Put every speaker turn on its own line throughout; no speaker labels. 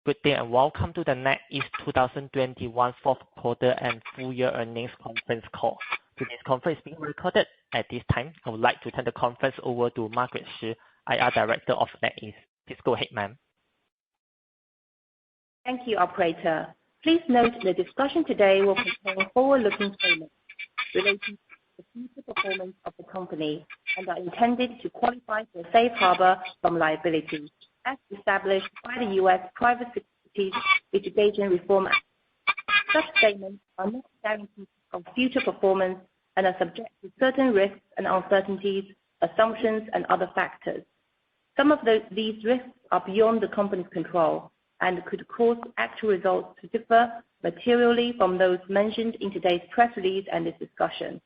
Good day and welcome to the NetEase 2021 fourth quarter and full year earnings conference call. Today's conference is being recorded. At this time, I would like to turn the conference over to Margaret Shi, IR Director of NetEase. Please go ahead, ma'am.
Thank you, operator. Please note the discussion today will contain forward-looking statements relating to the future performance of the company and are intended to qualify for safe harbor from liability as established by the U.S. Private Securities Litigation Reform Act. Such statements are not guarantees of future performance and are subject to certain risks and uncertainties, assumptions, and other factors. Some of these risks are beyond the company's control and could cause actual results to differ materially from those mentioned in today's press release and this discussion.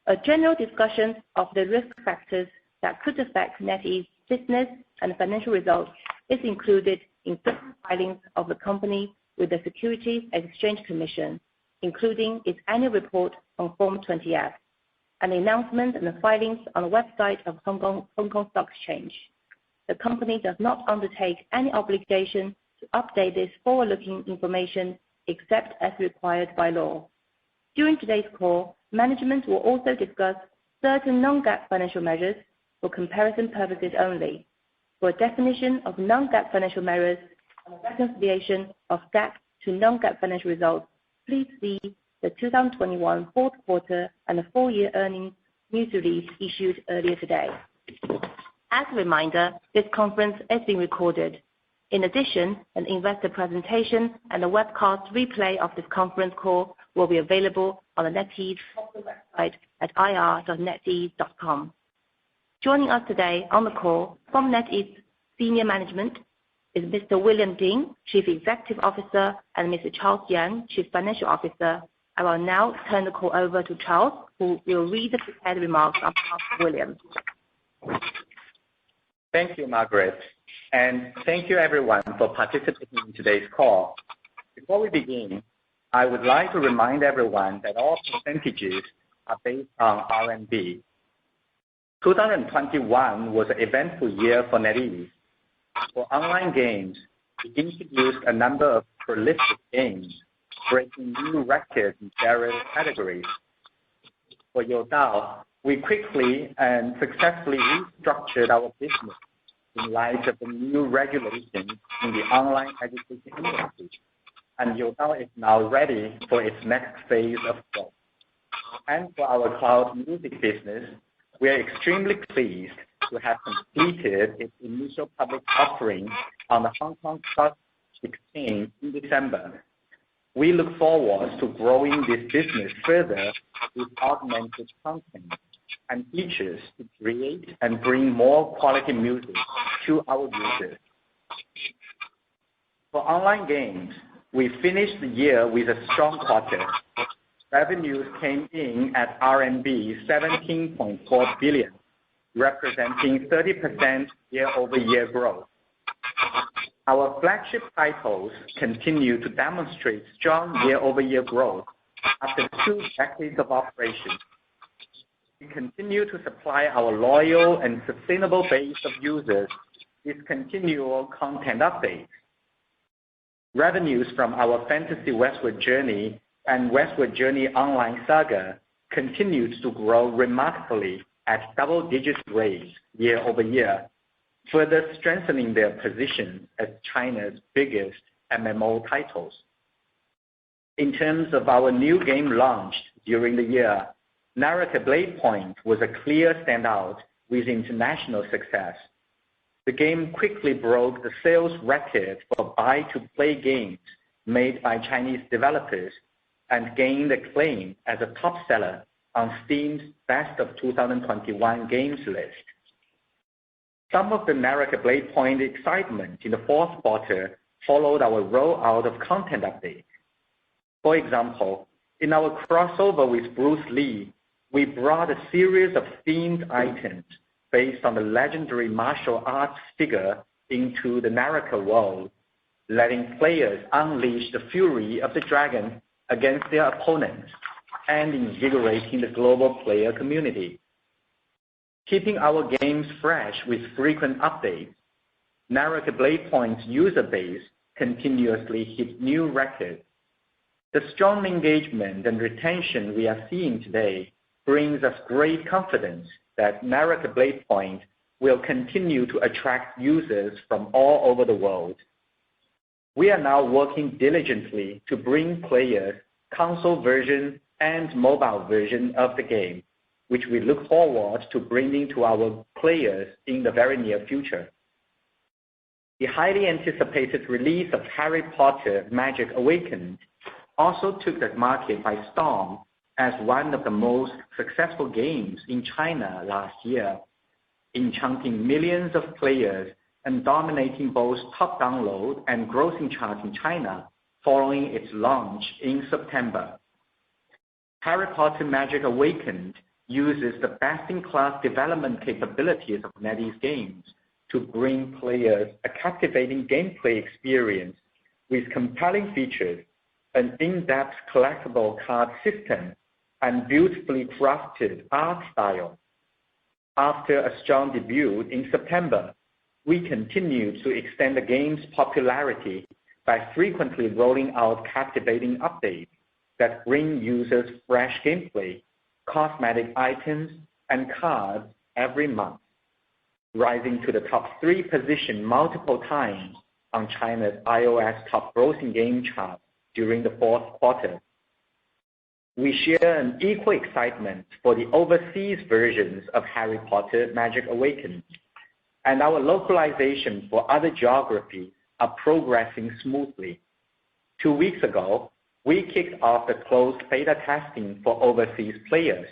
A general discussion of the risk factors that could affect NetEase business and financial results is included in certain filings of the company with the Securities and Exchange Commission, including its annual report on Form 20-F, and the announcement and the filings on the website of Hong Kong Stock Exchange. The company does not undertake any obligation to update this forward-looking information except as required by law. During today's call, management will also discuss certain non-GAAP financial measures for comparison purposes only. For a definition of non-GAAP financial measures and a reconciliation of GAAP to non-GAAP financial results, please see the 2021 fourth quarter and the full year earnings news release issued earlier today. As a reminder, this conference is being recorded. In addition, an investor presentation and a webcast replay of this conference call will be available on the NetEase website at ir.netease.com. Joining us today on the call from NetEase senior management is Mr. William Ding, Chief Executive Officer, and Mr. Charles Yang, Chief Financial Officer. I will now turn the call over to Charles, who will read the prepared remarks of William.
Thank you, Margaret, and thank you everyone for participating in today's call. Before we begin, I would like to remind everyone that all percentages are based on RMB. 2021 was an eventful year for NetEase. For online games, we introduced a number of prolific games, breaking new records in various categories. For Youdao, we quickly and successfully restructured our business in light of the new regulations in the online education industry, and Youdao is now ready for its next phase of growth. And for our cloud music business, we are extremely pleased to have completed its initial public offering on the Hong Kong Stock Exchange in December. We look forward to growing this business further with augmented content and features to create and bring more quality music to our users. For online games, we finished the year with a strong quarter. Revenues came in at RMB 17.4 billion, representing 30% year-over-year growth. Our flagship titles continue to demonstrate strong year-over-year growth after 2 decades of operation. We continue to supply our loyal and sustainable base of users with continual content updates. Revenues from our Fantasy Westward Journey and Westward Journey Online Saga continued to grow remarkably at double-digit rates year-over-year, further strengthening their position as China's biggest MMO titles. In terms of our new game launched during the year, Naraka: Bladepoint was a clear standout with international success. The game quickly broke the sales record for buy-to-play games made by Chinese developers and gained acclaim as a top seller on Steam's Best of 2021 Games list. Some of the Naraka: Bladepoint excitement in the fourth quarter followed our rollout of content updates. For example, in our crossover with Bruce Lee, we brought a series of themed items based on the legendary martial arts figure into the Naraka world, letting players unleash the fury of the dragon against their opponents and invigorating the global player community. Keeping our games fresh with frequent updates, Naraka: Bladepoint's user base continuously hit new records. The strong engagement and retention we are seeing today brings us great confidence that Naraka Bladepoint will continue to attract users from all over the world. We are now working diligently to bring players console version and mobile version of the game, which we look forward to bringing to our players in the very near future. The highly anticipated release of Harry Potter Magic Awakened also took the market by storm as one of the most successful games in China last year, enchanting millions of players and dominating both top download and grossing charts in China following its launch in September. Harry Potter Magic Awakened uses the best-in-class development capabilities of NetEase games to bring players a captivating gameplay experience with compelling features, an in-depth collectible card system, and beautifully crafted art style. After a strong debut in September, we continue to extend the game's popularity by frequently rolling out captivating updates that bring users fresh gameplay, cosmetic items, and cards every month, rising to the top 3 position multiple times on China's iOS top grossing game chart during the fourth quarter. We share an equal excitement for the overseas versions of Harry Potter Magic Awakened, and our localization for other geographies are progressing smoothly. 2 weeks ago, we kicked off the closed beta testing for overseas players.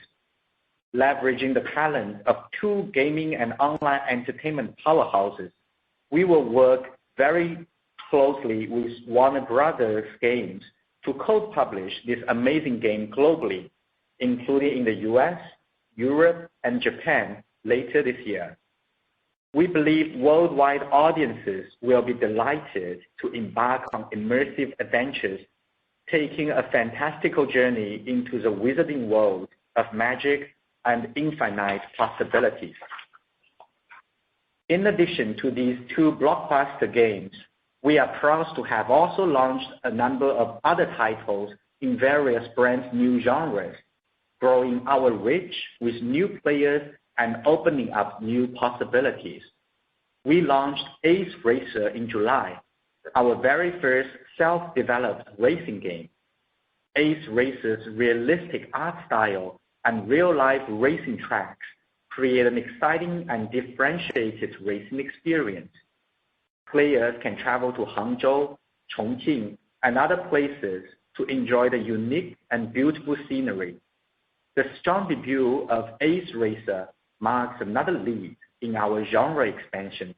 Leveraging the talent of 2 gaming and online entertainment powerhouses, we will work very closely with Warner Brothers Games to co-publish this amazing game globally, including in the US, Europe, and Japan later this year. We believe worldwide audiences will be delighted to embark on immersive adventures, taking a fantastical journey into the wizarding world of magic and infinite possibilities. In addition to these 2 blockbuster games, we are proud to have also launched a number of other titles in various brand new genres, growing our reach with new players and opening up new possibilities. We launched Ace Racer in July, our very first self-developed racing game. Ace Racer's realistic art style and real-life racing tracks create an exciting and differentiated racing experience. Players can travel to Hangzhou, Chongqing, and other places to enjoy the unique and beautiful scenery. The strong debut of Ace Racer marks another leap in our genre expansion,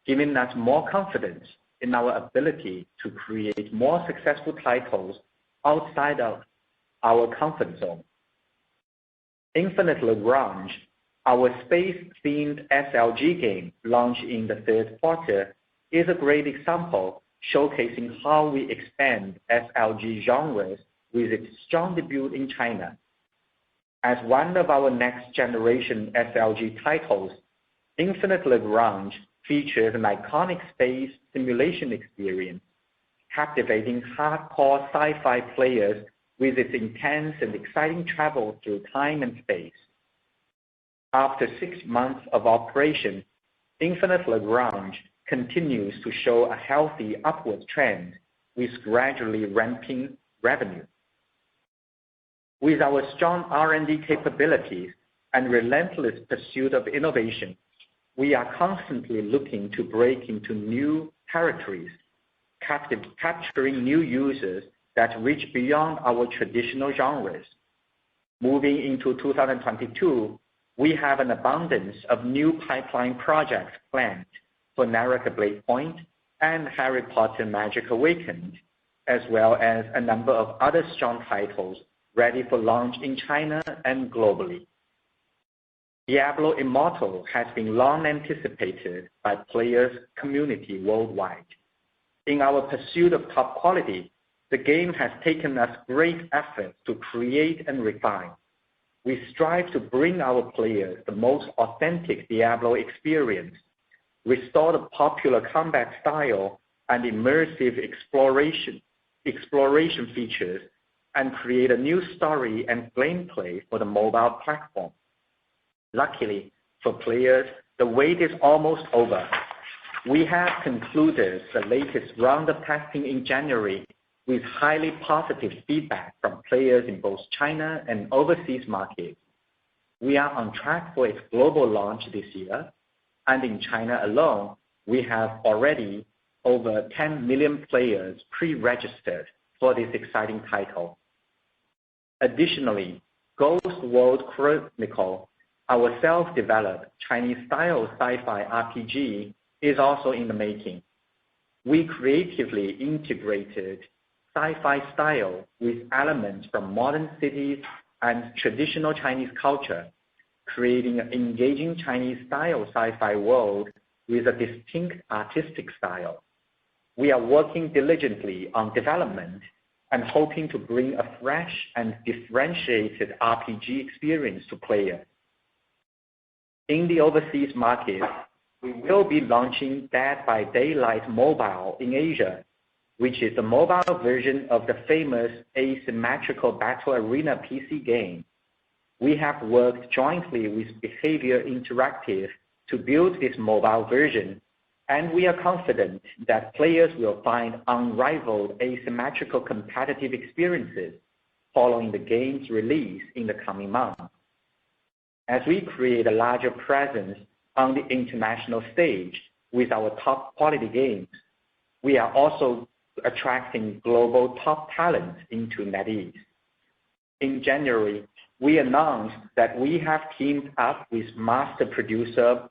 giving us more confidence in our ability to create more successful titles outside of our comfort zone. Infinite Lagrange, our space-themed SLG game launched in the 3rd quarter, is a great example showcasing how we expand SLG genres with its strong debut in China. As one of our next-generation SLG titles, Infinite Lagrange features an iconic space simulation experience, captivating hardcore sci-fi players with its intense and exciting travel through time and space. After 6 months of operation, Infinite Lagrange continues to show a healthy upward trend with gradually ramping revenue. With our strong R&D capabilities and relentless pursuit of innovation, we are constantly looking to break into new territories, capturing new users that reach beyond our traditional genres. Moving into 2022, we have an abundance of new pipeline projects planned for Naraka Bladepoint and Harry Potter Magic Awakened, as well as a number of other strong titles ready for launch in China and globally. Diablo Immortal has been long anticipated by players' community worldwide. In our pursuit of top quality, the game has taken us great effort to create and refine. We strive to bring our players the most authentic Diablo experience, restore the popular combat style, and immersive exploration features and create a new story and gameplay for the mobile platform. Luckily for players, the wait is almost over. We have concluded the latest round of testing in January with highly positive feedback from players in both China and overseas markets. We are on track for its global launch this year, and in China alone, we have already over 10 million players pre-registered for this exciting title. Additionally, Ghost World Chronicle, our self-developed Chinese-style sci-fi RPG, is also in the making. We creatively integrated sci-fi style with elements from modern cities and traditional Chinese culture, creating an engaging Chinese-style sci-fi world with a distinct artistic style. We are working diligently on development and hoping to bring a fresh and differentiated RPG experience to players. In the overseas market, we will be launching Dead by Daylight Mobile in Asia, which is the mobile version of the famous asymmetrical battle arena PC game. We have worked jointly with Behavior Interactive to build this mobile version, and we are confident that players will find unrivaled asymmetrical competitive experiences following the game's release in the coming months. As we create a larger presence on the international stage with our top quality games, we are also attracting global top talent into NetEase. In January, we announced that we have teamed up with master producer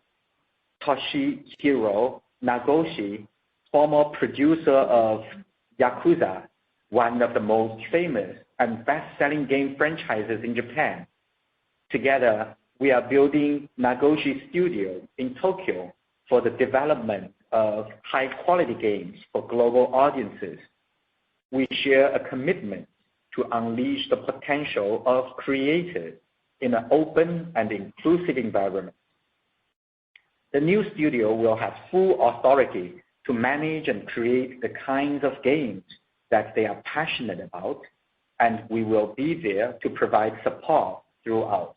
Toshihiro Nagoshi, former producer of Yakuza, one of the most famous and best-selling game franchises in Japan. Together, we are building Nagoshi Studio in Tokyo for the development of high-quality games for global audiences. We share a commitment to unleash the potential of creators in an open and inclusive environment. The new studio will have full authority to manage and create the kinds of games that they are passionate about, and we will be there to provide support throughout.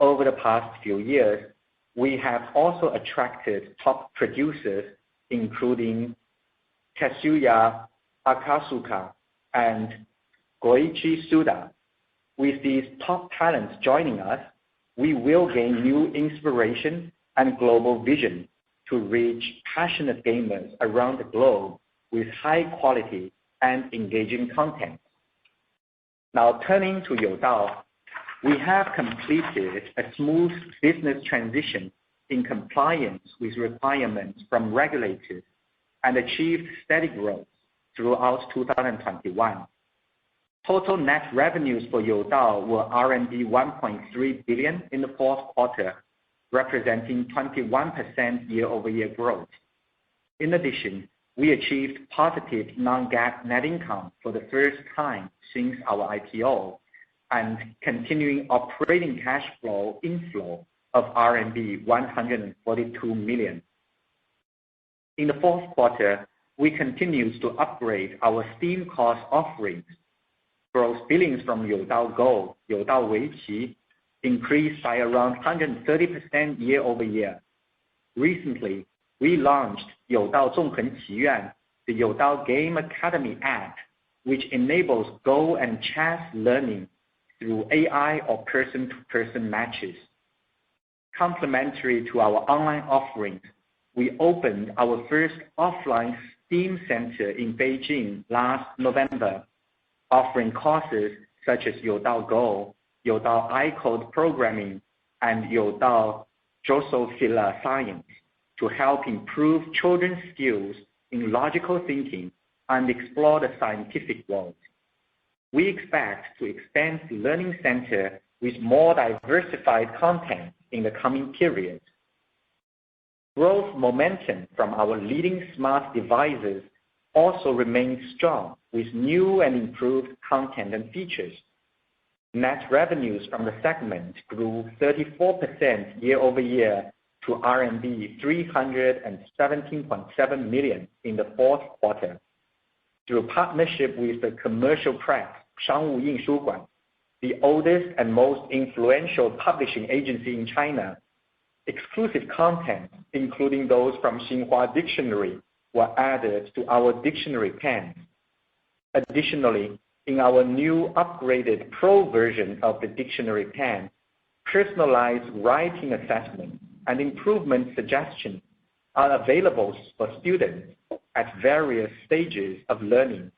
Over the past few years, we have also attracted top producers including Tetsuya Akasuka and Goichi Suda. With these top talents joining us, we will gain new inspiration and global vision to reach passionate gamers around the globe with high quality and engaging content. Now turning to Youdao, we have completed a smooth business transition in compliance with requirements from regulators and achieved steady growth throughout 2021. Total net revenues for Youdao were RMB 1.3 billion in the fourth quarter, representing 21% year-over-year growth. In addition, we achieved positive non-GAAP net income for the first time since our IPO, and continuing operating cash flow inflow of RMB 142 million. In the fourth quarter, we continued to upgrade our Steam course offerings. Gross billings from Youdao Go, Youdao Weiqi, increased by around 130% year-over-year. Recently, we launched Youdao Zongheng Qiyuan, the Youdao Game Academy app, which enables Go and chess learning through AI or person-to-person matches. Complementary to our online offerings, we opened our first offline Steam Center in Beijing last November, offering courses such as Youdao Go, Youdao iCode programming, and Youdao Drosophila science to help improve children's skills in logical thinking and explore the scientific world. We expect to expand the learning center with more diversified content in the coming periods. Growth momentum from our leading smart devices also remains strong with new and improved content and features. Net revenues from the segment grew 34% year-over-year to RMB 317.7 million in the fourth quarter. Through partnership with the commercial press, 商务印书馆, the oldest and most influential publishing agency in China, exclusive content, including those from Xinhua Dictionary, were added to our dictionary pen. Additionally, in our new upgraded Pro version of the dictionary pen, personalized writing assessment and improvement suggestions are available for students at various stages of learning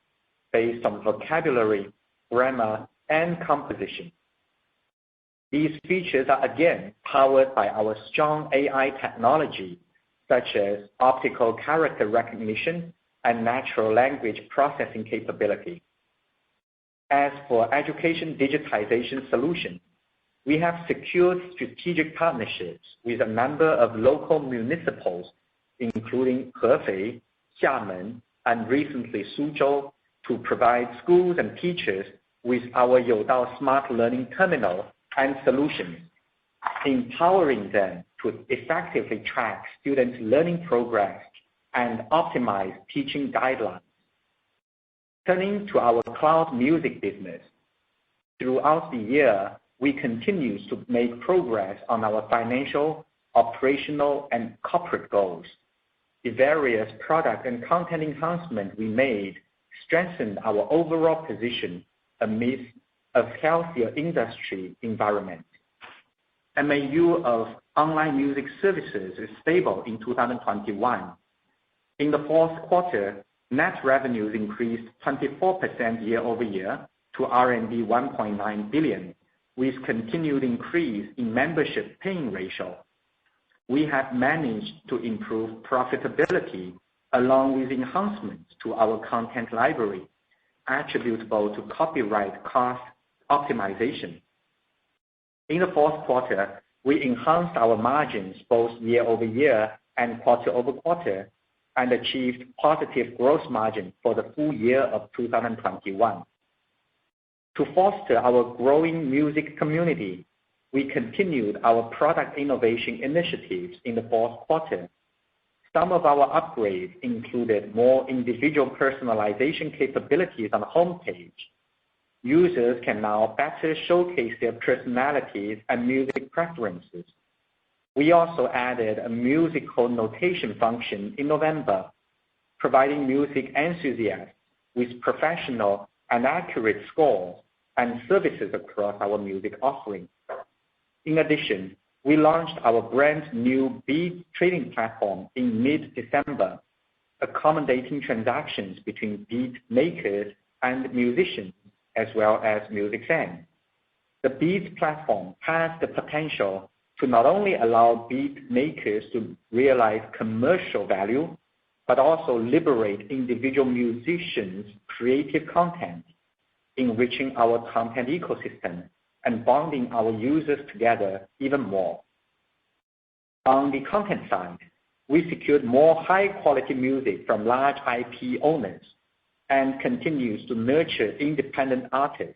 based on vocabulary, grammar, and composition. These features are again powered by our strong AI technology, such as optical character recognition and natural language processing capability. As for education digitization solutions, we have secured strategic partnerships with a number of local municipals, including Hefei, Xiamen, and recently Suzhou, to provide schools and teachers with our Youdao Smart Learning Terminal and solutions, empowering them to effectively track students' learning progress and optimize teaching guidelines. Turning to our cloud music business, throughout the year, we continue to make progress on our financial, operational, and corporate goals. The various product and content enhancements we made strengthened our overall position amidst a healthier industry environment. MAU of online music services is stable in 2021. In the fourth quarter, net revenues increased 24% year-over-year to RMB 1.9 billion, with continued increase in membership paying ratio. We have managed to improve profitability along with enhancements to our content library attributable to copyright cost optimization. In the fourth quarter, we enhanced our margins both year-over-year and quarter-over-quarter and achieved positive gross margin for the full year of 2021. To foster our growing music community, we continued our product innovation initiatives in the fourth quarter. Some of our upgrades included more individual personalization capabilities on the homepage. Users can now better showcase their personalities and music preferences. We also added a musical notation function in November, providing music enthusiasts with professional and accurate scores and services across our music offering. In addition, we launched our brand new beat trading platform in mid-December, accommodating transactions between beat makers and musicians, as well as music fans. The beat platform has the potential to not only allow beat makers to realize commercial value, but also liberate individual musicians' creative content, enriching our content ecosystem and bonding our users together even more. On the content side, we secured more high-quality music from large IP owners and continues to nurture independent artists.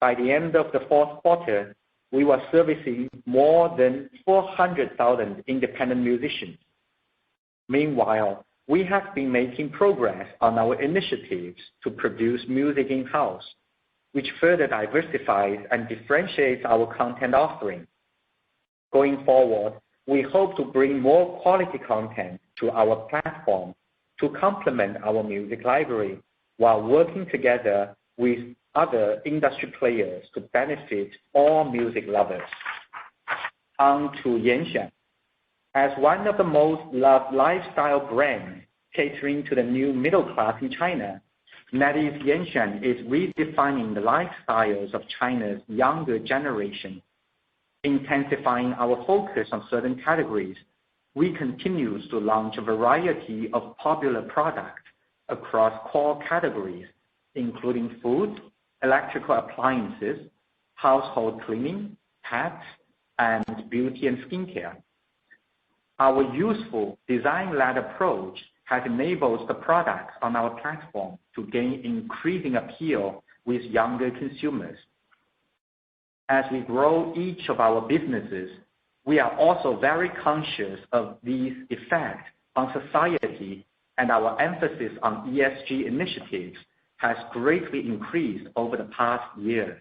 By the end of the fourth quarter, we were servicing more than 400,000 independent musicians. Meanwhile, we have been making progress on our initiatives to produce music in-house, which further diversifies and differentiates our content offering. Going forward, we hope to bring more quality content to our platform to complement our music library while working together with other industry players to benefit all music lovers. On to Yanxuan. As one of the most loved lifestyle brands catering to the new middle class in China, NetEase Yanxuan is redefining the lifestyles of China's younger generation. Intensifying our focus on certain categories, we continue to launch a variety of popular products across core categories, including food, electrical appliances, household cleaning, pets, and beauty and skincare. Our useful design-led approach has enabled the products on our platform to gain increasing appeal with younger consumers. As we grow each of our businesses, We are also very conscious of these effects on society, and our emphasis on ESG initiatives has greatly increased over the past years.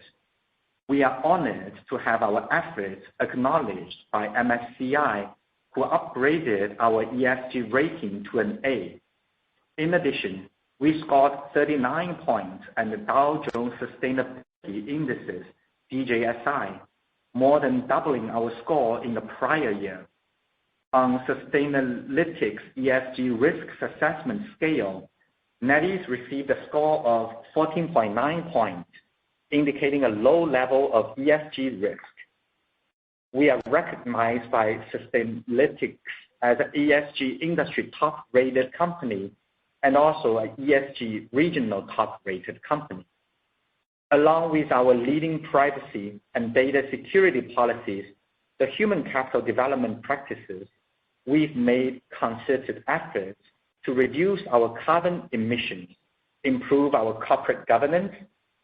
We are honored to have our efforts acknowledged by MSCI, who upgraded our ESG rating to an A. In addition, we scored 39 points at the Dow Jones Sustainability Indices, DJSI, more than doubling our score in the prior year. On Sustainalytics ESG Risk Assessment Scale, NetEase received a score of 14.9 points, indicating a low level of ESG risk. We are recognized by Sustainalytics as an ESG industry top-rated company and also an ESG regional top-rated company. Along with our leading privacy and data security policies, the human capital development practices, we've made concerted efforts to reduce our carbon emissions, improve our corporate governance,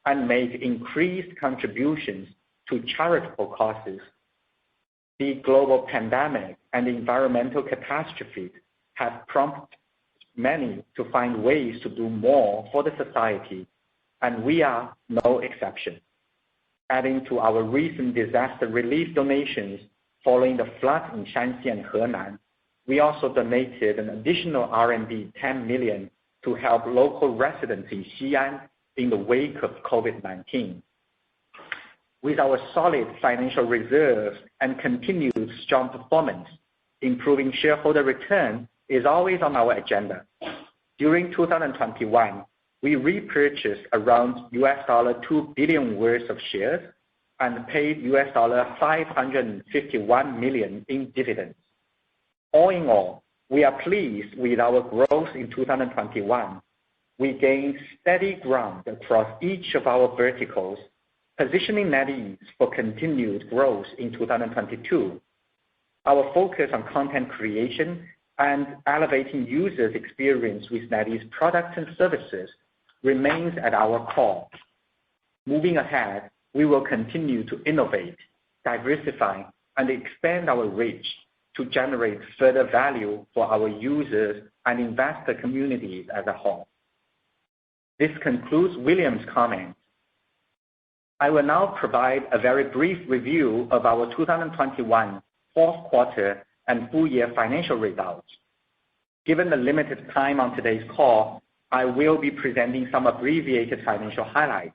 and make increased contributions to charitable causes. The global pandemic and environmental catastrophes have prompted many to find ways to do more for the society, and we are no exception. Adding to our recent disaster relief donations following the flood in Shanxi and Henan, we also donated an additional RMB 10 million to help local residents in Xi'an in the wake of COVID-19. With our solid financial reserves and continued strong performance, improving shareholder return is always on our agenda. During 2021, we repurchased around $2 billion worth of shares and paid $551 million in dividends. All in all, we are pleased with our growth in 2021. We gained steady ground across each of our verticals, positioning NetEase for continued growth in 2022. Our focus on content creation and elevating users' experience with NetEase products and services remains at our core. Moving ahead, we will continue to innovate, diversify, and expand our reach to generate further value for our users and investor communities as a whole. This concludes William's comments. I will now provide a very brief review of our 2021 fourth quarter and full year financial results. Given the limited time on today's call, I will be presenting some abbreviated financial highlights.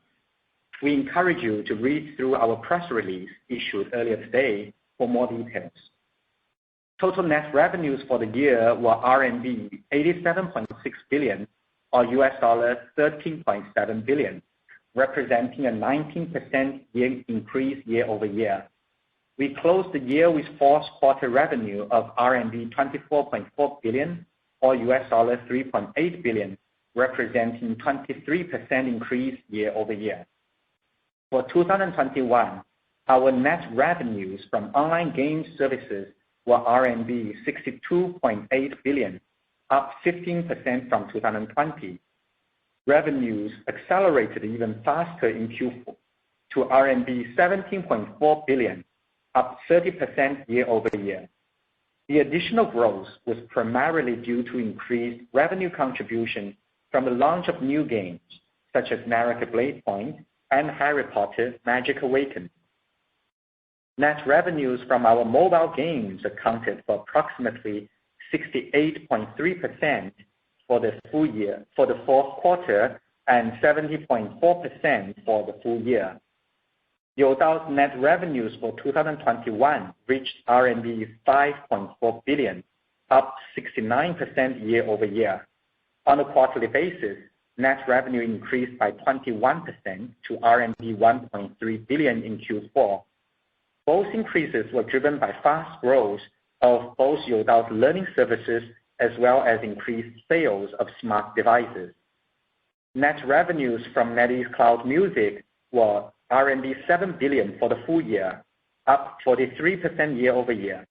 We encourage you to read through our press release issued earlier today for more details. Total net revenues for the year were RMB 87.6 billion, or $13.7 billion, representing a 19% increase year-over-year. We closed the year with fourth quarter revenue of RMB 24.4 billion, or $3.8 billion, representing 23% increase year-over-year. For 2021, our net revenues from online game services were RMB 62.8 billion, up 15% from 2020. Revenues accelerated even faster in Q4 to RMB 17.4 billion, up 30% year-over-year. The additional growth was primarily due to increased revenue contribution from the launch of new games such as Naraka: Bladepoint and Harry Potter: Magic Awakened. Net revenues from our mobile games accounted for approximately 68.3% for the full year, for the fourth quarter, and 70.4% for the full year. Youdao's net revenues for 2021 reached RMB 5.4 billion, up 69% year-over-year. On a quarterly basis, net revenue increased by 21% to RMB 1.3 billion in Q4. Both increases were driven by fast growth of both Youdao's learning services as well as increased sales of smart devices. Net revenues from NetEase Cloud Music were RMB 7 billion for the full year, up 43% year-over-year.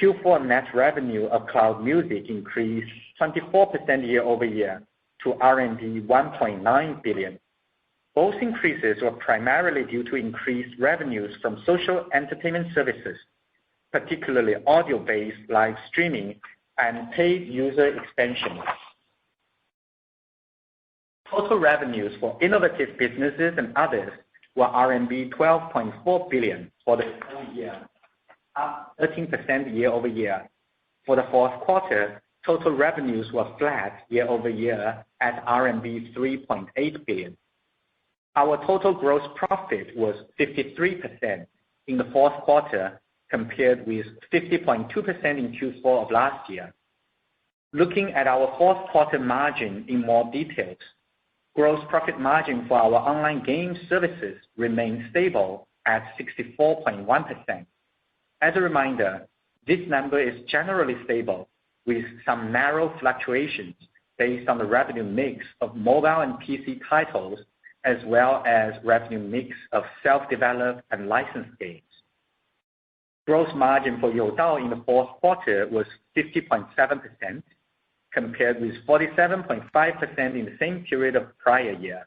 Q4 net revenue of Cloud Music increased 24% year-over-year to RMB 1.9 billion. Both increases were primarily due to increased revenues from social entertainment services, particularly audio-based live streaming and paid user expansion. Total revenues for innovative businesses and others were RMB 12.4 billion for the full year, up 13% year-over-year. For the fourth quarter, total revenues were flat year-over-year at RMB 3.8 billion. Our total gross profit was 53% in the fourth quarter, compared with 50.2% in Q4 of last year. Looking at our fourth quarter margin in more details, gross profit margin for our online game services remained stable at 64.1%. As a reminder, this number is generally stable, with some narrow fluctuations based on the revenue mix of mobile and PC titles, as well as revenue mix of self-developed and licensed games. Gross margin for Youdao in the fourth quarter was 50.7%, compared with 47.5% in the same period of prior year.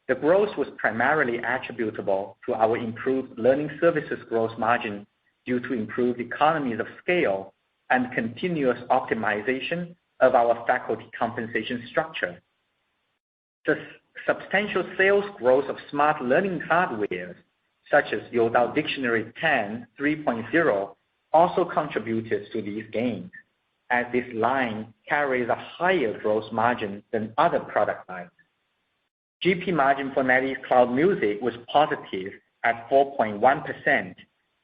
The growth was primarily attributable to our improved learning services gross margin due to improved economies of scale and continuous optimization of our faculty compensation structure. The substantial sales growth of smart learning hardware, such as Youdao Dictionary 10 3.0, also contributed to these gains, as this line carries a higher gross margin than other product lines. GP margin for NetEase Cloud Music was positive at 4.1%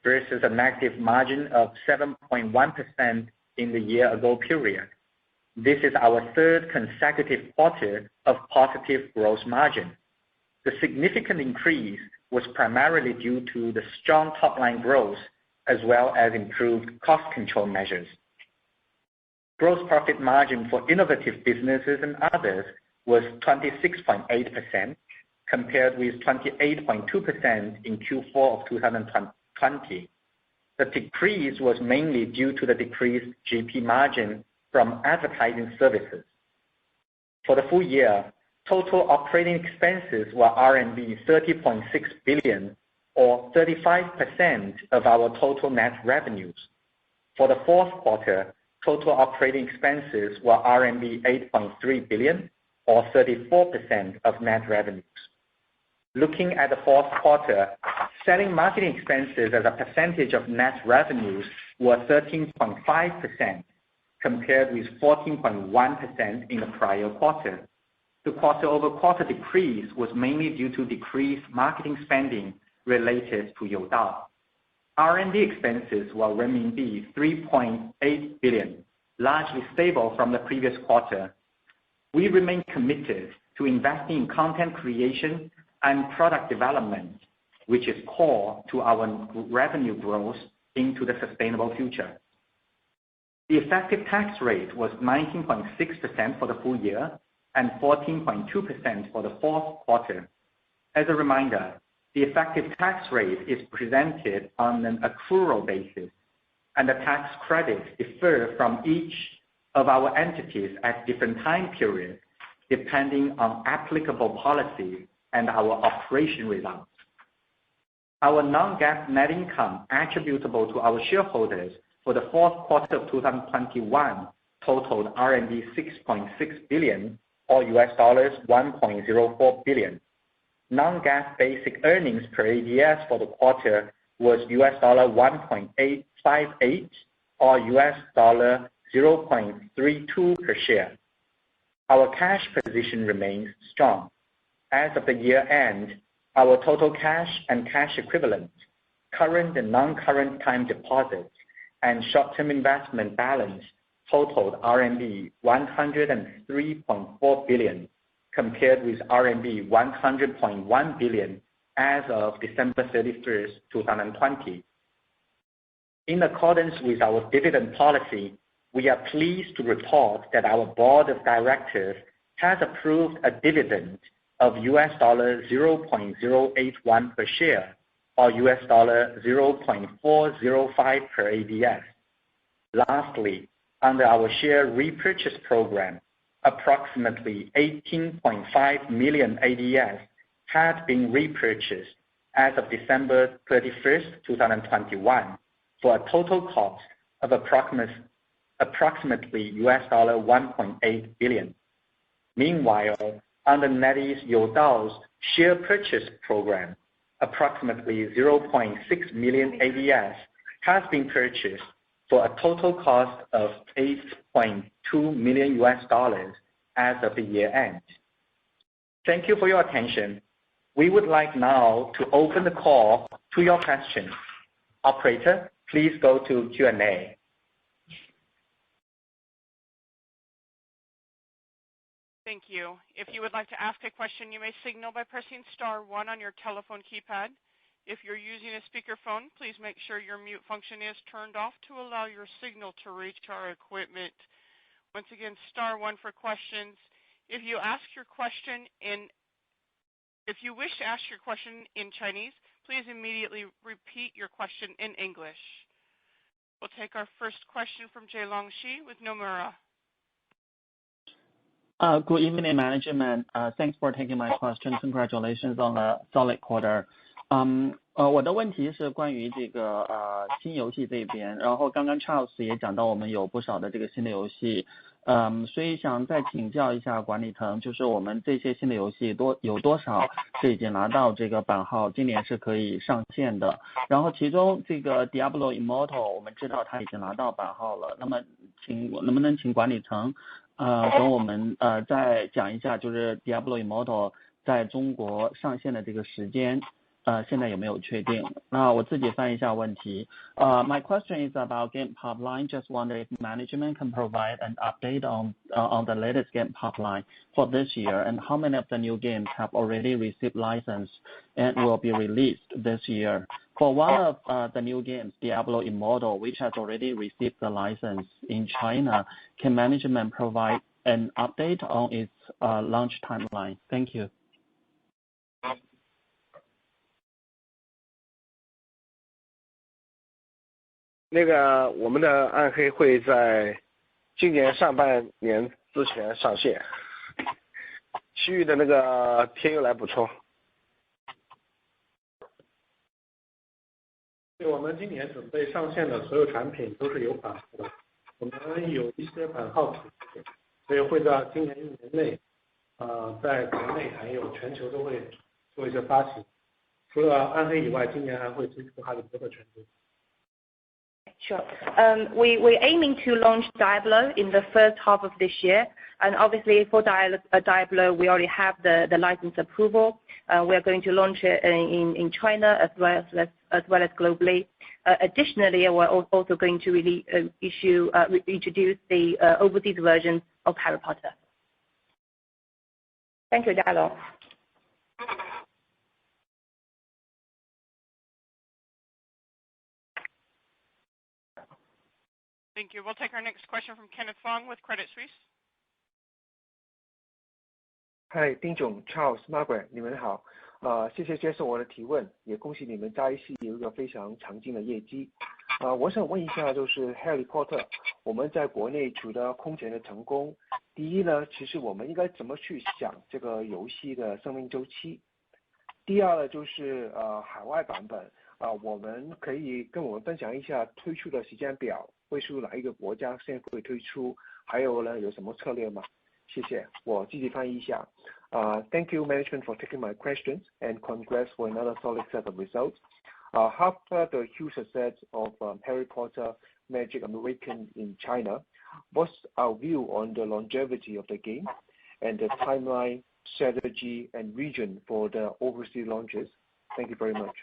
versus a negative margin of 7.1% in the year-ago period. This is our third consecutive quarter of positive gross margin. The significant increase was primarily due to the strong top-line growth as well as improved cost control measures. Gross profit margin for innovative businesses and others was 26.8%, compared with 28.2% in Q4 of 2020. The decrease was mainly due to the decreased GP margin from advertising services. For the full year, total operating expenses were RMB 30.6 billion, or 35% of our total net revenues. For the fourth quarter, total operating expenses were RMB 8.3 billion, or 34% of net revenues. Looking at the fourth quarter, selling marketing expenses as a percentage of net revenues were 13.5%, compared with 14.1% in the prior quarter. The quarter-over-quarter decrease was mainly due to decreased marketing spending related to Youdao. R&D expenses were renminbi 3.8 billion, largely stable from the previous quarter. We remain committed to investing in content creation and product development, which is core to our revenue growth into the sustainable future. The effective tax rate was 19.6% for the full year and 14.2% for the fourth quarter. As a reminder, the effective tax rate is presented on an accrual basis, and the tax credits differ from each of our entities at different time periods, depending on applicable policies and our operation results. Our non-GAAP net income attributable to our shareholders for the fourth quarter of 2021 totaled RMB 6.6 billion, or $1.04 billion. Non-GAAP basic earnings per ADS for the quarter was $1.858, or $0.32 per share. Our cash position remains strong. As of the year end, our total cash and cash equivalents, current and non-current time deposits, and short-term investment balance totaled RMB 103.4 billion, compared with RMB 100.1 billion as of December 31st, 2020. In accordance with our dividend policy, we are pleased to report that our board of directors has approved a dividend of $0.081 per share, or $0.405 per ADS. Lastly, under our share repurchase program, approximately 18.5 million ADS had been repurchased as of December 31st, 2021, for a total cost of approximately $1.8 billion. Meanwhile, under NetEase Youdao's share purchase program, approximately 0.6 million ADS has been purchased for a total cost of $8.2 million as of the year end. Thank you for your attention. We would like now to open the call to your questions. Operator, please go to Q&A.
Thank you. If you would like to ask a question, you may signal by pressing star 1 on your telephone keypad. If you're using a speakerphone, please make sure your mute function is turned off to allow your signal to reach our equipment. Once again, star 1 for questions. If you wish to ask your question in Chinese, please immediately repeat your question in English. We'll take our first question from Jielong Shi with Nomura.
Good evening, management. Thanks for taking my question. Congratulations on a solid quarter. 我的问题是关于这个新游戏这边，然后刚刚 Charles 也讲到我们有不少的这个新的游戏，所以想再请教一下管理层，就是我们这些新的游戏有多少是已经拿到这个版号，今年是可以上线的。然后其中这个 Diablo Immortal 我们知道它已经拿到版号了，那么能不能请管理层跟我们再讲一下，就是 Diablo Immortal 在中国上线的这个时间。现在有没有确定？那我自己翻译一下问题。My question is about game pipeline. Just wonder if management can provide an update on the latest game pipeline for this year, and how many of the new games have already received license and will be released this year. For one of the new games, Diablo Immortal, which has already received the license in China, can management provide an update on its launch timeline? Thank you.
那个我们的暗黑会在今年上半年之前上线，其余的那个天佑来补充。
对，我们今年准备上线的所有产品都是有版号的，我们有一些版号储备，所以会在今年1年内，在国内还有全球都会做一些发行。除了暗黑以外，今年还会推出哈利波特全球。
Sure. We're aiming to launch Diablo in the first half of this year, and obviously for Diablo we already have the license approval. We are going to launch it in China as well as globally. Additionally, we're also going to introduce the overseas version of Harry Potter. Thank you, Diablo.
Thank you. We'll take our next question from Kenneth Fong with Credit Suisse.
嗨，丁总 Charles、Margaret， 你们好，谢谢接受我的提问，也恭喜你们在一系有一个非常强劲的业绩。我想问一下，就是 Harry Potter， 我们在国内取得空前的成功。第一呢，其实我们应该怎么去想这个游戏的生命周期？第二呢，就是海外版本我们可以跟我们分享一下推出的时间表，会是哪一个国家先会推出？还有呢，有什么策略吗？谢谢，我自己翻译一下。Thank you, management, for taking my questions, and congrats for another solid set of results. After the huge success of Harry Potter Magic Awakened in China, what's our view on the longevity of the game and the timeline, strategy, and region for the overseas launches? Thank you very much.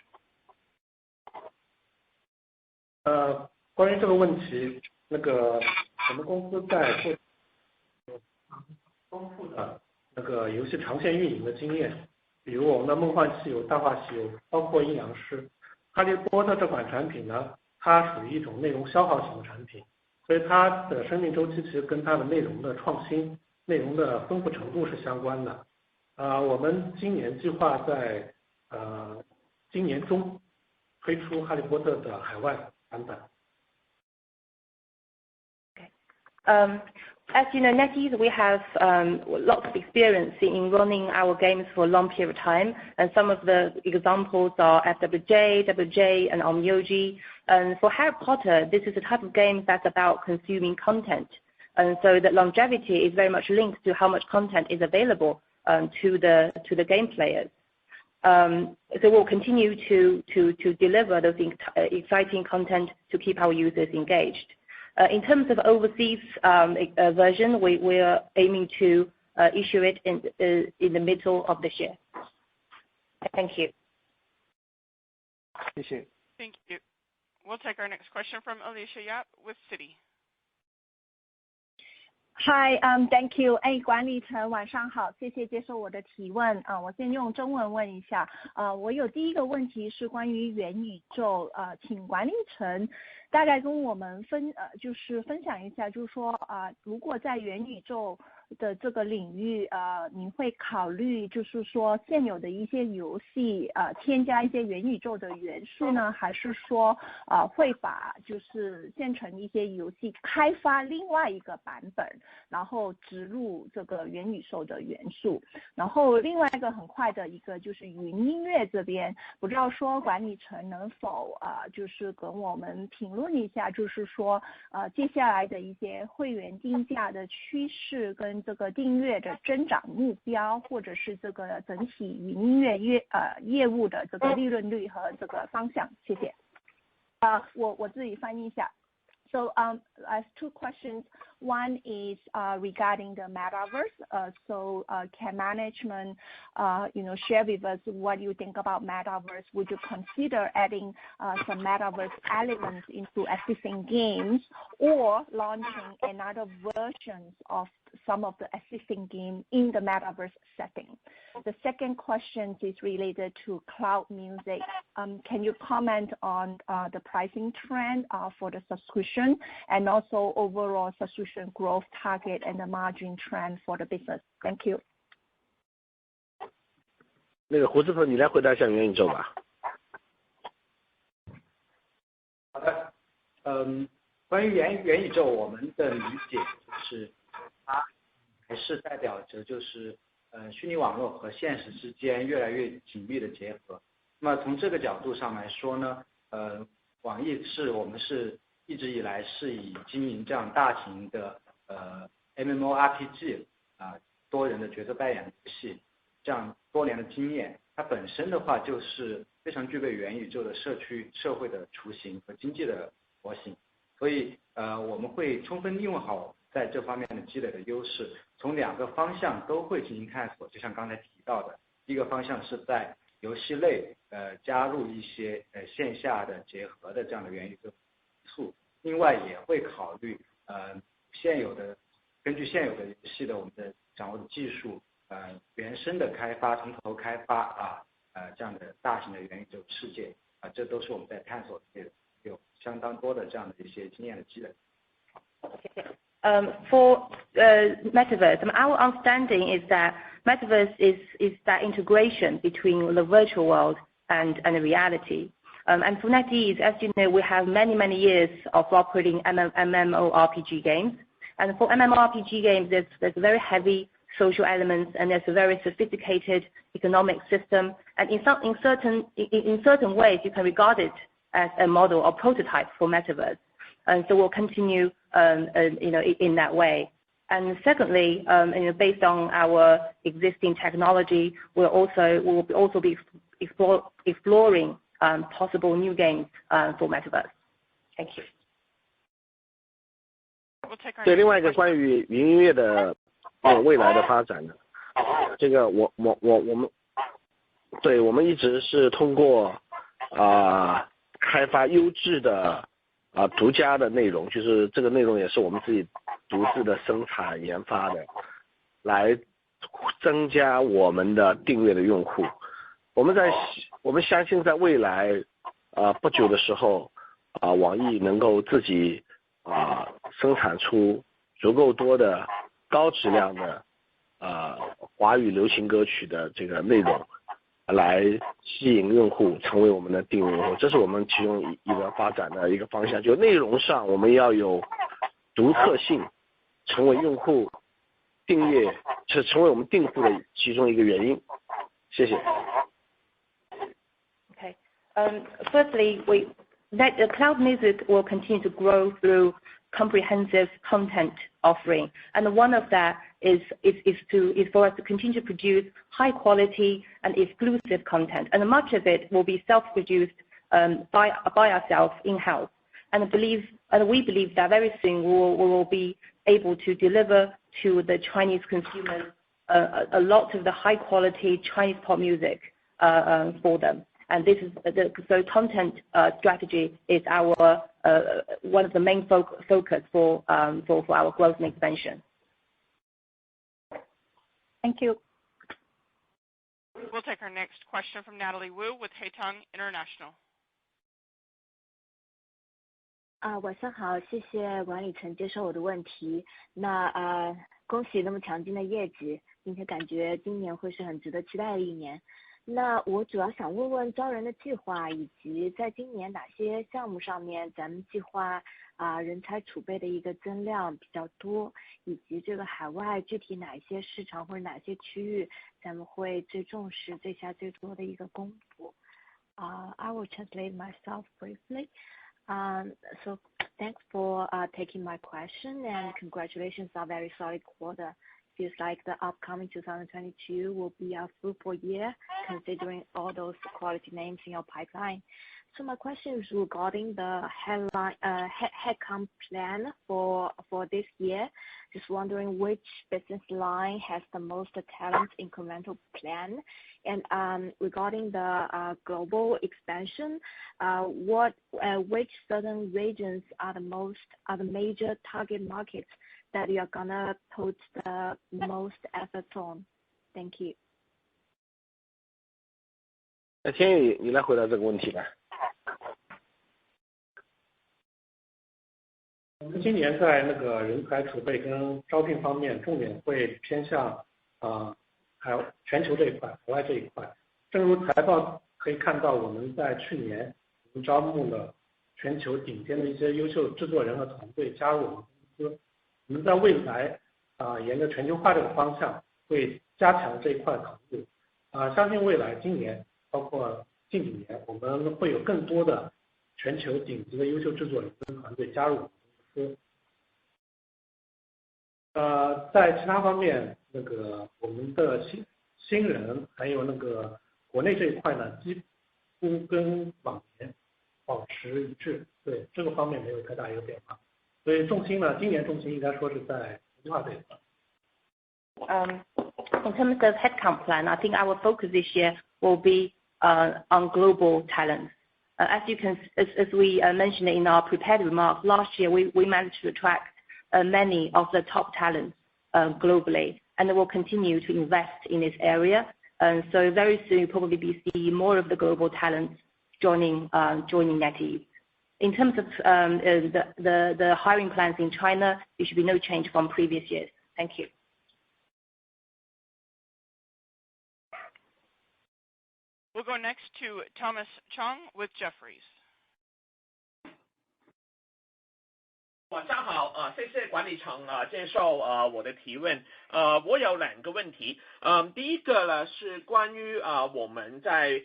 关于这个问题，那个我们公司在做丰富的那个游戏长线运营的经验，比如我们的梦幻西游、大话西游，包括阴阳师、哈利波特这款产品呢，它属于一种内容消耗型的产品，所以它的生命周期其实跟它的内容的创新、内容的丰富程度是相关的。我们今年计划在今年中推出哈利波特的海外版本。
As you know, NetEase, we have lots of experience in running our games for a long period of time, and some of the examples are FWJ, WJ, and Onmyoji. And for Harry Potter, this is a type of game that's about consuming content, and so the longevity is very much linked to how much content is available to the game players. So we'll continue to deliver those exciting content to keep our users engaged. In terms of overseas version, we are aiming to issue it in the middle of this year. Thank you.
Thank you. We'll take our next question from Alicia Yap with Citi.
Hi, thank you. 管理层晚上好，谢谢接受我的提问。我先用中文问一下。我有第一个问题是关于元宇宙，请管理层大概跟我们就是分享一下，就是说如果在元宇宙的这个领域，您会考虑就是说现有的一些游戏添加一些元宇宙的元素呢，还是说会把就是现成一些游戏开发另外一个版本，然后植入这个元宇宙的元素？然后另外一个很快的一个就是云音乐这边，不知道说管理层能否就是跟我们评论一下，就是说接下来的一些会员定价的趋势跟这个订阅的增长目标，或者是这个整体云音乐业务的这个利润率和这个方向。谢谢。我自己翻译一下。So I have two questions. One is regarding the metaverse. So can management, share with us what you think about metaverse? Would you consider adding some metaverse elements into existing games, or launching another versions of some of the existing game in the metaverse setting? The second question is related to cloud music. Can you comment on the pricing trend for the subscription, and also overall subscription growth target and the margin trend for the business? Thank you.
那个胡子头，你来回答一下元宇宙吧。
好的，关于元宇宙，我们的理解就是它还是代表着就是虚拟网络和现实之间越来越紧密的结合。那么从这个角度上来说呢，网易我们是一直以来是以经营这样大型的MMORPG 多人的角色扮演游戏这样多年的经验，它本身的话就是非常具备元宇宙的社会的雏形和经济的模型，所以我们会充分利用好在这方面的积累的优势，从两个方向都会进行探索。就像刚才提到的，一个方向是在游戏类加入一些线下的结合的这样的元宇宙元素，另外也会考虑根据现有的游戏的我们的掌握的技术原生的开发，从头开发这样的大型的元宇宙世界这都是我们在探索的，有相当多的这样的一些经验的积累。
For metaverse, our understanding is that metaverse is that integration between the virtual world and the reality. And for NetEase, as you know, we have many years of operating MMORPG games. And for MMORPG games, there's very heavy social elements, and there's a very sophisticated economic system. And in certain ways, you can regard it as a model or prototype for metaverse. And so we'll continue, in that way. And secondly, based on our existing technology, we'll also be exploring possible new games for metaverse. Thank you.
对，另外一个关于云音乐的未来的发展呢，这个我们一直是通过开发优质的独家的内容，就是这个内容也是我们自己独自的生产研发的，来增加我们的订阅的用户。我们相信在未来不久的时候网易能够自己生产出足够多的高质量的华语流行歌曲的这个内容，来吸引用户成为我们的订阅用户，这是我们其中一个发展的一个方向。就内容上我们要有独特性，成为用户订阅，成为我们订户的其中一个原因。谢谢。
Okay. Firstly, the cloud music will continue to grow through comprehensive content offering, and one of that is for us to continue to produce high quality and exclusive content, and much of it will be self-produced by ourselves in-house. And we believe that very soon we will be able to deliver to the Chinese consumers a lot of the high quality Chinese pop music for them. And this is so content strategy is our one of the main focus for our growth and expansion.
Thank you.
We'll take our next question from Natalie Wu with Headcount International.
晚上好，谢谢管理层接受我的问题。那恭喜那么强劲的业绩，并且感觉今年会是很值得期待的一年。那我主要想问问招人的计划，以及在今年哪些项目上面咱们计划人才储备的一个增量比较多，以及这个海外具体哪一些市场或者哪些区域咱们会最重视、最下最多的一个功夫。I will translate myself briefly. So thanks for taking my question, and congratulations on a very solid quarter. Feels like the upcoming 2022 will be a fruitful year, considering all those quality names in your pipeline. So my question is regarding the headcount plan for this year. Just wondering which business line has the most talent incremental plan, and regarding the global expansion, which certain regions are the major target markets that you are gonna put the most efforts on? Thank you.
那天宇，你来回答这个问题吧。
我们今年在那个人才储备跟招聘方面，重点会偏向全球这一块、海外这一块。正如财报可以看到，我们在去年我们招募了全球顶尖的一些优秀制作人和团队加入我们公司。我们在未来沿着全球化这个方向，会加强这一块投入。相信未来今年包括近几年，我们会有更多的全球顶级的优秀制作人跟团队加入我们公司。在其他方面，那个我们的新人还有那个国内这一块呢，几乎跟往年保持一致，对这个方面没有太大一个变化。所以重心呢，今年重心应该说是在国际化这一块。
In terms of headcount plan, I think our focus this year will be on global talents. As we mentioned in our prepared remarks, last year we managed to attract many of the top talents globally, and we will continue to invest in this area. So very soon you'll probably see more of the global talents joining NetEase. In terms of the hiring plans in China, there should be no change from previous years. Thank you.
We'll go next to Thomas Chong with Jefferies.
晚上好，谢谢管理层接受我的提问。我有两个问题。第一个呢是关于我们在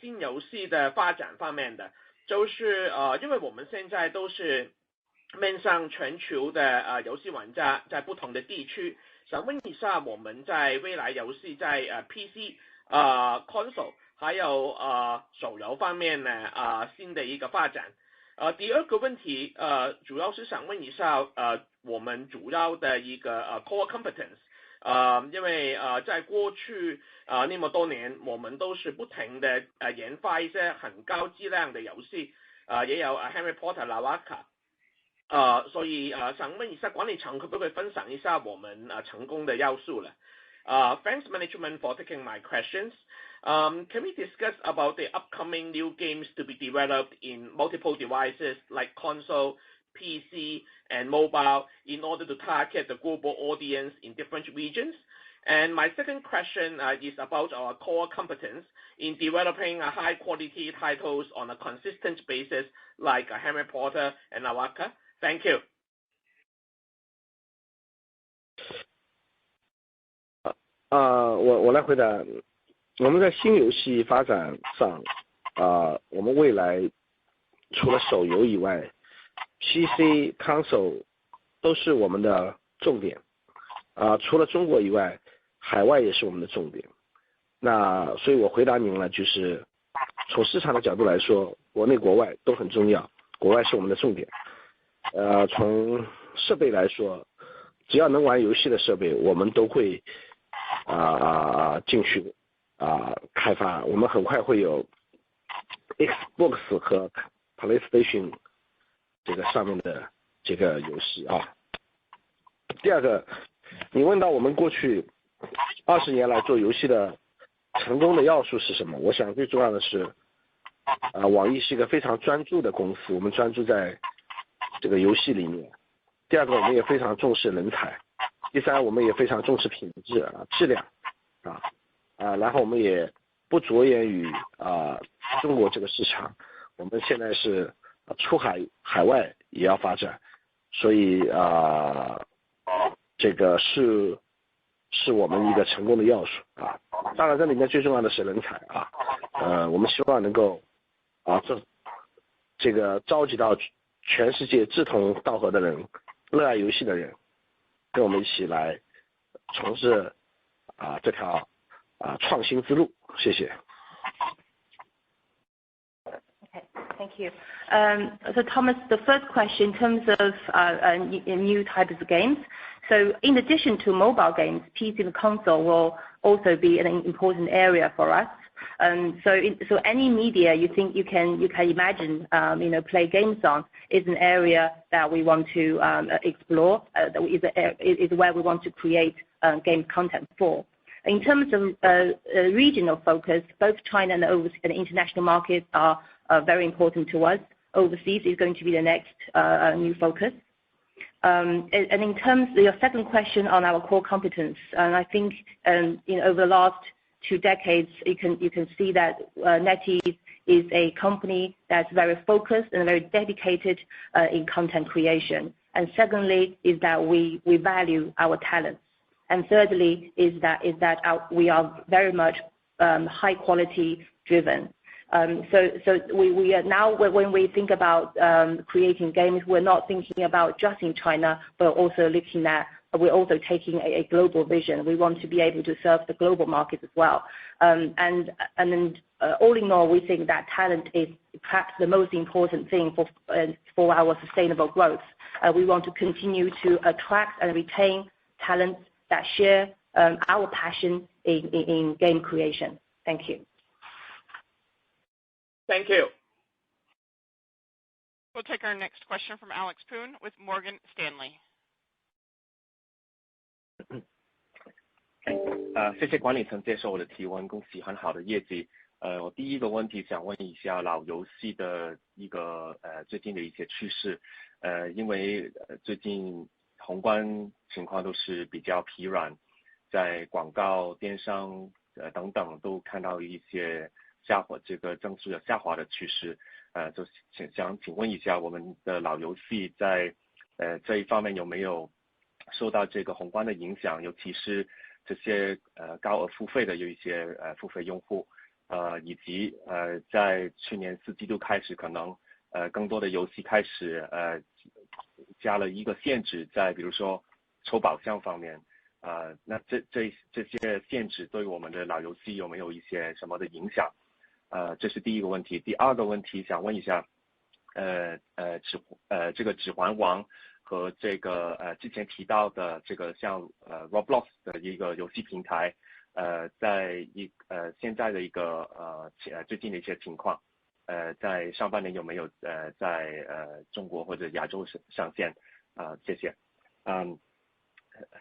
新游戏的发展方面的，就是因为我们现在都是面向全球的游戏玩家，在不同的地区，想问一下我们在未来游戏在PC、console 还有手游方面呢新的一个发展。第二个问题主要是想问一下我们主要的一个core competence，因为在过去那么多年，我们都是不停的研发一些很高质量的游戏，也有 Harry Potter、Lawaka，所以想问一下管理层可不可以分享一下我们成功的要素呢？Thanks management for taking my questions. Can we discuss about the upcoming new games to be developed in multiple devices like console, PC, and mobile in order to target the global audience in different regions? And my second question is about our core competence in developing high quality titles on a consistent basis like Harry Potter and Lawaka. Thank you.
我来回答。我们在新游戏发展上，我们未来除了手游以外 ，PC、console 都是我们的重点。除了中国以外，海外也是我们的重点。那所以我回答您了，就是从市场的角度来说，国内国外都很重要，国外是我们的重点。从设备来说，只要能玩游戏的设备，我们都会进去开发。我们很快会有 Xbox 和 PlayStation 这个上面的这个游戏啊。第二个，你问到我们过去20年来做游戏的成功的要素是什么？我想最重要的是，网易是一个非常专注的公司，我们专注在这个游戏里面。第二个，我们也非常重视人才。第三，我们也非常重视品质质量然后我们也不着眼于中国这个市场，我们现在是出海外也要发展，所以这个是我们一个成功的要素当然这里面最重要的是人才我们希望能够这个召集到全世界志同道合的人，热爱游戏的人，跟我们一起来从事这条创新之路。谢谢。
Okay, thank you. So Thomas, the first question in terms of new types of games. So in addition to mobile games, PC and console will also be an important area for us. So any media you think you can imagine, play games on is an area that we want to explore. Is where we want to create game content for. In terms of regional focus, both China and the international markets are very important to us. Overseas is going to be the next new focus. And in terms of your second question on our core competence, and I think over the last 2 decades, you can see that NetEase is a company that's very focused and very dedicated in content creation. And secondly, is that we value our talents. And thirdly, is that we are very much high quality driven. So we are now, when we think about creating games, we're not thinking about just in China, but also we're also taking a global vision. We want to be able to serve the global market as well. And then all in all, we think that talent is perhaps the most important thing for our sustainable growth. We want to continue to attract and retain talents that share our passion in game creation. Thank you.
Thank you.
We'll take our next question from Alex Poon with Morgan Stanley.
谢谢管理层接受我的提问，恭喜很好的业绩。我第一个问题想问一下老游戏的一个最近的一些趋势，因为最近宏观情况都是比较疲软，在广告、电商等等都看到一些这个增速的下滑的趋势，就想请问一下我们的老游戏在这一方面有没有受到这个宏观的影响，尤其是这些高额付费的有一些付费用户，以及在去年4季度开始，可能更多的游戏开始加了一个限制，在比如说抽宝箱方面，那这些限制对我们的老游戏有没有一些什么的影响？这是第一个问题。第二个问题想问一下，这个指环王和这个之前提到的这个像Roblox 的一个游戏平台，在现在的一个最近的一些情况，在上半年有没有在中国或者亚洲上线？谢谢。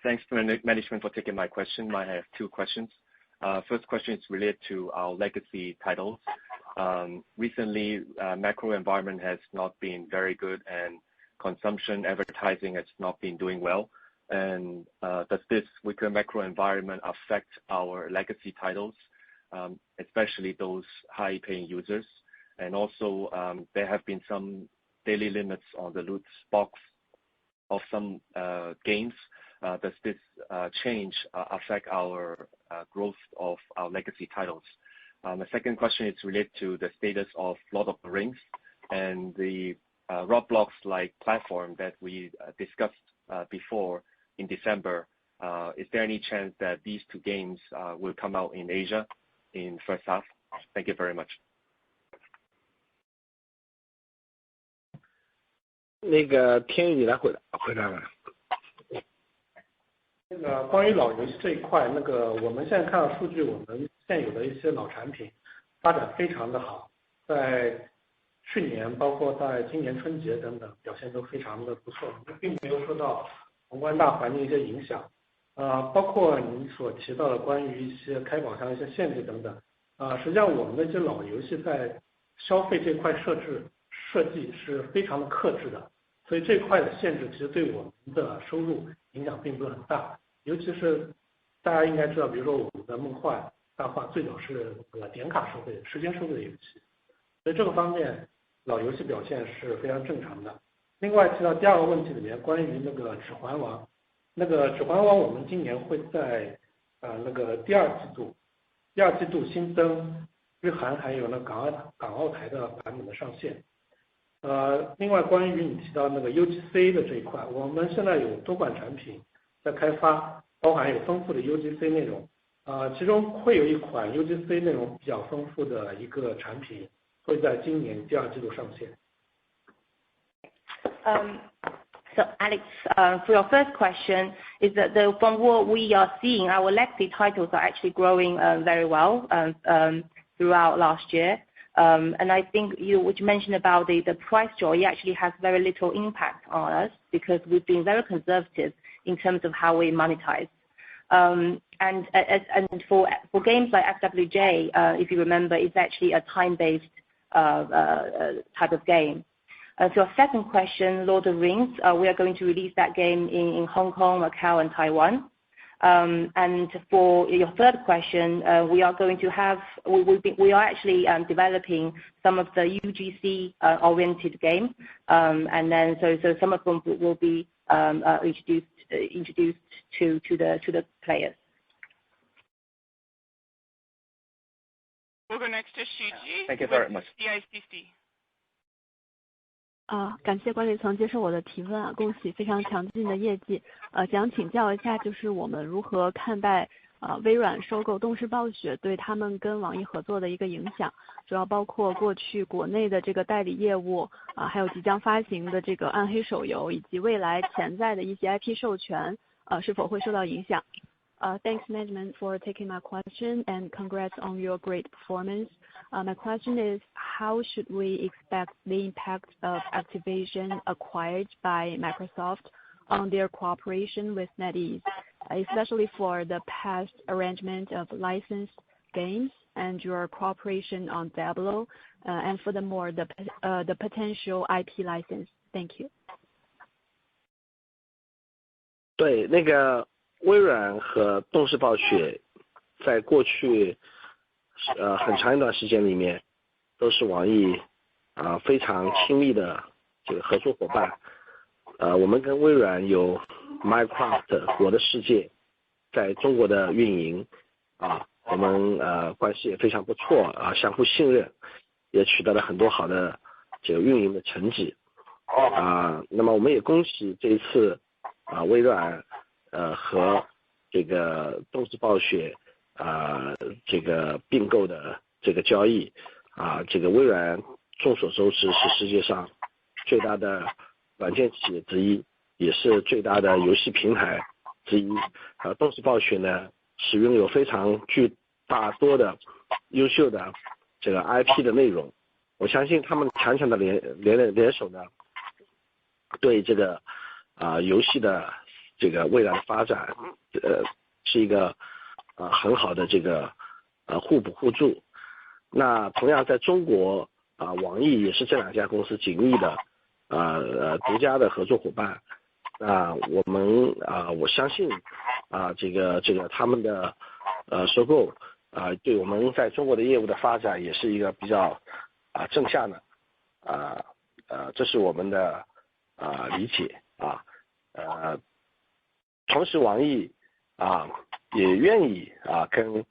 Thanks for management for taking my question. I have 2 questions. First question is related to our legacy titles. Recently, macro environment has not been very good and consumption advertising has not been doing well. And does this weaker macro environment affect our legacy titles, especially those high-paying users? And also, there have been some daily limits on the loot box of some games. does this change affect our growth of our legacy titles? The second question is related to the status of Lord of the Rings and the Roblox-like platform that we discussed before in December. Is there any chance that these two games will come out in Asia in first half? Thank you very much.
那个天宇你来回答吧。
那个关于老游戏这一块，我们现在看到数据，我们现有的一些老产品发展非常的好，在去年包括在今年春节等等表现都非常的不错，并没有受到宏观大环境一些影响。包括您所提到的关于一些开宝箱一些限制等等，实际上我们的这些老游戏在消费这块设计是非常的克制的，所以这块的限制其实对我们的收入影响并不是很大。尤其是大家应该知道，比如说我们的梦幻大话最早是点卡收费、时间收费的游戏，所以这个方面老游戏表现是非常正常的。另外提到第二个问题里面，关于指环王，指环王我们今年会在第二季度新增日韩还有港澳台的版本的上线。另外关于你提到UGC 的这一块，我们现在有多款产品在开发，包含有丰富的 UGC 内容，其中会有一款 UGC 内容比较丰富的一个产品会在今年第二季度上线。
So Alex, for your first question, is that from what we are seeing, our legacy titles are actually growing very well throughout last year. And I think what you mentioned about the price draw, it actually has very little impact on us because we've been very conservative in terms of how we monetize. And for games like FWJ, if you remember, it's actually a time-based type of game. So your second question, Lord of the Rings, we are going to release that game in Hong Kong, Macau, and Taiwan. And for your third question, we are actually developing some of the UGC oriented game, and then so some of them will be introduced to the players.
We'll go next to Shiji.
Thank you very much.
CICC.
感谢管理层接受我的提问啊，恭喜非常强劲的业绩。想请教一下，就是我们如何看待微软收购动视暴雪对他们跟网易合作的一个影响，主要包括过去国内的这个代理业务还有即将发行的这个暗黑手游，以及未来潜在的一些 IP 授权是否会受到影响。Thanks management for taking my question and congrats on your great performance. My question is, how should we expect the impact of Activision acquired by Microsoft on their cooperation with NetEase, especially for the past arrangement of licensed games and your cooperation on Diablo, and furthermore the potential IP license? Thank you.
对，微软和动视暴雪在过去很长一段时间里面都是网易非常亲密的这个合作伙伴。我们跟微软有 Minecraft 我的世界在中国的运营我们关系也非常不错相互信任，也取得了很多好的这个运营的成绩那么我们也恭喜这一次微软和这个动视暴雪这个并购的这个交易这个微软众所周知是世界上最大的软件企业之一，也是最大的游戏平台之一动视暴雪呢是拥有非常多的优秀的这个 IP 的内容，我相信他们强的联手呢对这个游戏的这个未来的发展是一个很好的这个互补互助。那同样在中国网易也是这两家公司紧密的独家的合作伙伴。我相信这个他们的收购对我们在中国的业务的发展也是一个比较正向的这是我们的理解同时网易也愿意跟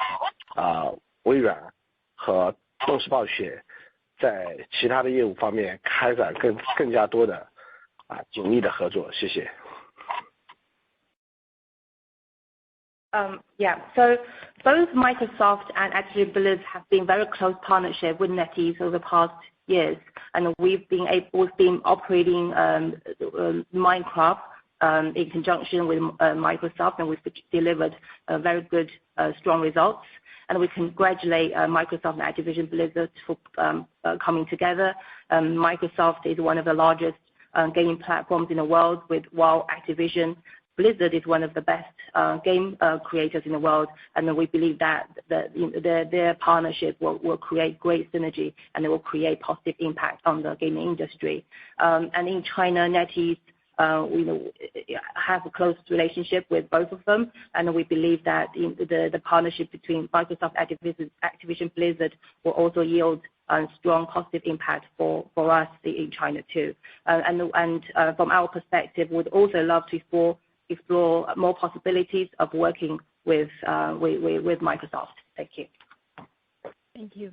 微软和动视暴雪在其他的业务方面开展更加多的紧密的合作。谢谢。
Yeah, so both Microsoft and Activision Blizzard have been very close partnership with NetEase over the past years, and we've been operating Minecraft in conjunction with Microsoft, and we've delivered very good, strong results. And we congratulate Microsoft and Activision Blizzard for coming together. Microsoft is one of the largest gaming platforms in the world, while Activision Blizzard is one of the best game creators in the world, and we believe that their partnership will create great synergy, and it will create positive impact on the gaming industry. And in China, NetEase we have a close relationship with both of them, and we believe that the partnership between Microsoft and Activision Blizzard will also yield strong positive impact for us in China too. And from our perspective, we'd also love to explore more possibilities of working with Microsoft. Thank you.
Thank you.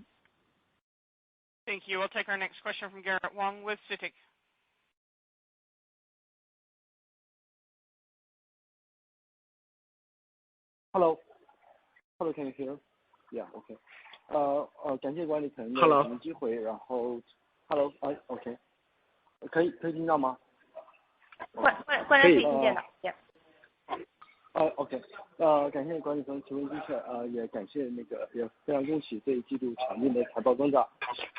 Thank you. We'll take our next question from Garrett Wong with CITIC.
Hello, can you hear? Yeah, okay. 感谢管理层的提问机会，然后 ，Hello， OK， 可以听到吗？
换人可以听见的 ，Yeah。OK，
感谢管理层提问机会，也感谢也非常恭喜这一季度强劲的财报增长。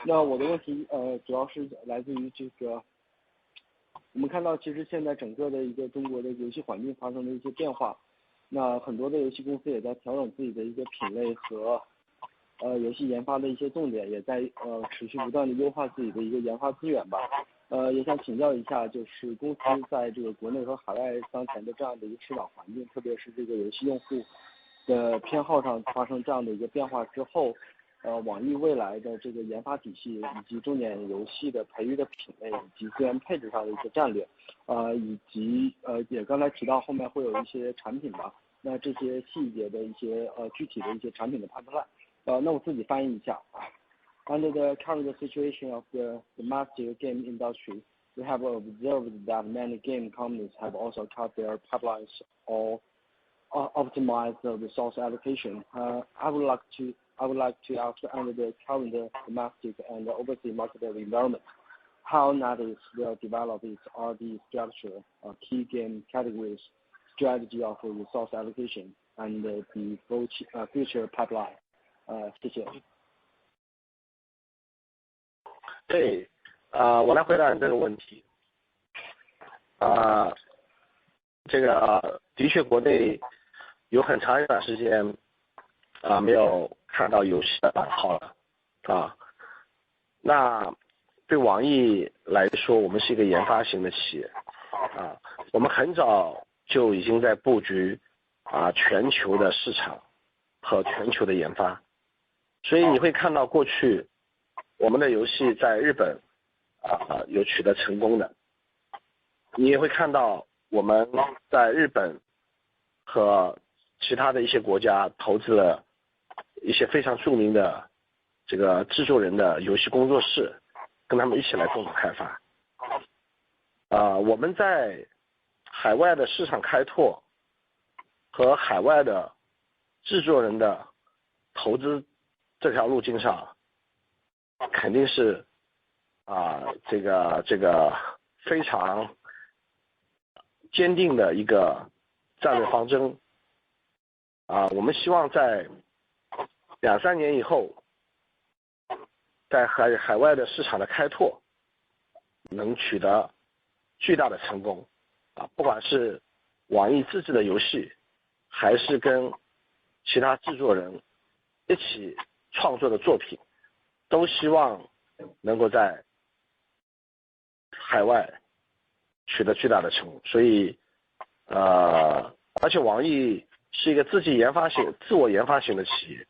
那我的问题主要是来自于我们看到其实现在整个的一个中国的游戏环境发生了一些变化。那很多的游戏公司也在调整自己的一个品类和游戏研发的一些重点，也在持续不断的优化自己的一个研发资源吧。也想请教一下，就是公司在这个国内和海外当前的这样的一个市场环境，特别是这个游戏用户的偏好上发生这样的一个变化之后，网易未来的这个研发体系以及重点游戏的培育的品类以及资源配置上的一些战略，以及也刚才提到后面会有一些产品吧。那这些细节的一些具体的一些产品的pipeline，那我自己翻译一下。Under the current situation of the massive game industry, we have observed that many game companies have also cut their pipelines or optimize the resource allocation. I would like to ask, under the current domestic and overseas market environment, how NetEase will develop its R&D structure, key game categories, strategy of resource allocation, and the future pipeline. 谢谢。
对，我来回答你这个问题。的确，国内有很长一段时间没有看到游戏的版号了那对网易来说，我们是一个研发型的企业我们很早就已经在布局全球的市场和全球的研发，所以你会看到过去我们的游戏在日本有取得成功的，你也会看到我们在日本和其他的一些国家投资了一些非常著名的这个制作人的游戏工作室，跟他们一起来共同开发。我们在海外的市场开拓和海外的制作人的投资这条路径上，肯定是这个非常坚定的一个战略方针我们希望在2-3年以后，在海外的市场的开拓能取得巨大的成功不管是网易自制的游戏，还是跟其他制作人一起创作的作品，都希望能够在海外取得巨大的成功。所以而且网易是一个自我研发型的企业，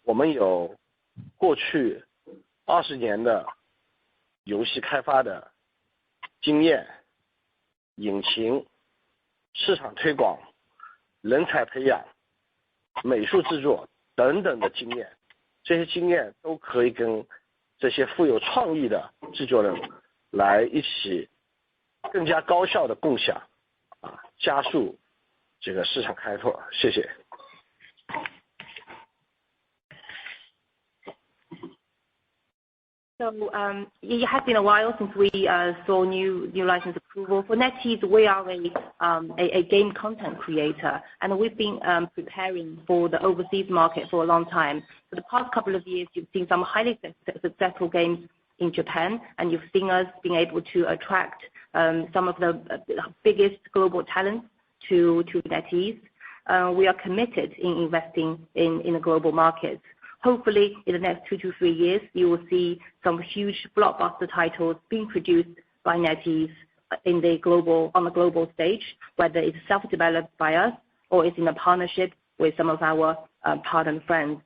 我们有过去20年的游戏开发的经验、引擎市场推广、人才培养、美术制作等等的经验，这些经验都可以跟这些富有创意的制作人来一起更加高效的共享，加速这个市场开拓。谢谢。
So it has been a while since we saw new license approval. For NetEase, we are a game content creator, and we've been preparing for the overseas market for a long time. For the past couple of years, you've seen some highly successful games in Japan, and you've seen us being able to attract some of the biggest global talents to NetEase. We are committed in investing in the global markets. Hopefully, in the next 2 to 3 years, you will see some huge blockbuster titles being produced by NetEase on the global stage, whether it's self-developed by us or it's in a partnership with some of our partner friends.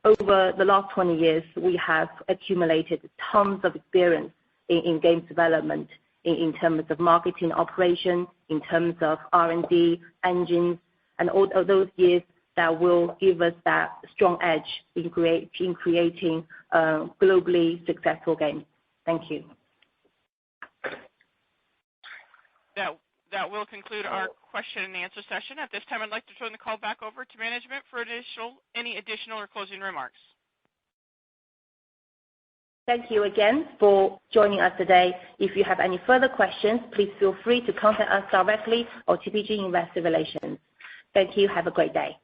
Over the last 20 years, we have accumulated tons of experience in games development, in terms of marketing operation, in terms of R&D, engines, and all of those years that will give us that strong edge in creating globally successful games. Thank you.
That will conclude our question and answer session. At this time, I'd like to turn the call back over to management for any additional or closing remarks.
Thank you again for joining us today. If you have any further questions, please feel free to contact us directly or TPG Investor Relations. Thank you. Have a great day.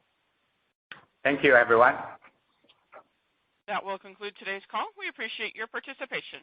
Thank you, everyone.
That will conclude today's call. We appreciate your participation.